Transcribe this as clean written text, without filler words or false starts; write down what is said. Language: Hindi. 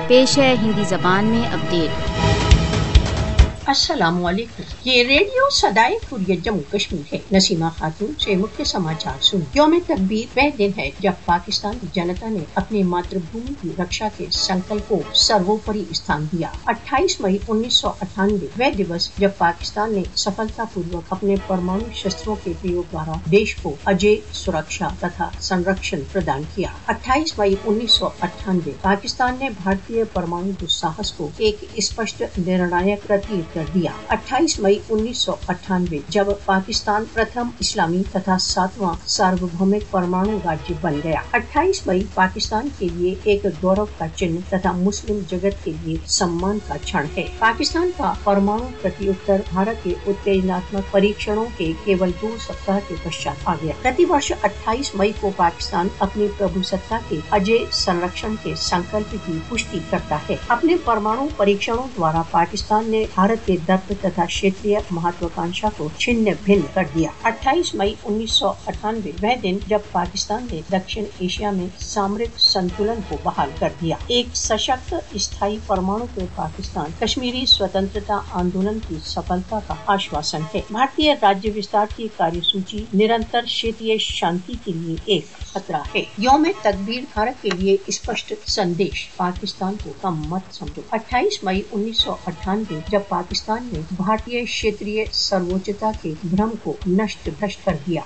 पेश है हिंदी जबान में अपडेट। अस्सलामुअलैकुम। ये रेडियो सदाए हुर्रियत जम्मू कश्मीर है। नसीमा खातून से मुख्य समाचार सुन। यौम तकबीर वह दिन है जब पाकिस्तान की जनता ने अपनी मातृभूमि की रक्षा के संकल्प को सर्वोपरि स्थान दिया। 28 मई 1998 वह दिवस जब पाकिस्तान ने सफलतापूर्वक अपने परमाणु शस्त्रों के प्रयोग द्वारा देश को अजेय सुरक्षा तथा संरक्षण प्रदान किया। 28 मई 1998 पाकिस्तान ने भारतीय परमाणु दुस्साहस को एक स्पष्ट निर्णायक प्रतीक कर दिया। 28 मई 1998 जब पाकिस्तान प्रथम इस्लामी तथा 7वां सार्वभौमिक परमाणु राज्य बन गया। 28 मई पाकिस्तान के लिए एक गौरव का चिन्ह तथा मुस्लिम जगत के लिए सम्मान का क्षण है। पाकिस्तान का परमाणु प्रत्युत्तर भारत के उत्तेजनात्मक परीक्षणों के केवल 2 सप्ताह के पश्चात आ गया। प्रतिवर्ष 28 मई को पाकिस्तान अपनी प्रभुसत्ता के अजेय संरक्षण के संकल्प की पुष्टि करता है। अपने परमाणु परीक्षणों द्वारा पाकिस्तान ने भारत के दर्प तथा क्षेत्रीय महत्वाकांक्षा को छिन्न भिन्न कर दिया। 28 मई 1998 वह दिन जब पाकिस्तान ने दक्षिण एशिया में सामरिक संतुलन को बहाल कर दिया। एक सशक्त स्थायी परमाणुकृत पाकिस्तान कश्मीरी स्वतंत्रता आंदोलन की सफलता का आश्वासन है। भारतीय राज्य विस्तार की कार्यसूची निरंतर क्षेत्रीय शांति के लिए एक खतरा है। यौम तकबीर भारत के लिए स्पष्ट संदेश, पाकिस्तान को कम मत समझो। 28 मई 1998 जब पाकिस्तान ने भारतीय क्षेत्रीय सर्वोच्चता के भ्रम को नष्ट भ्रष्ट कर दिया।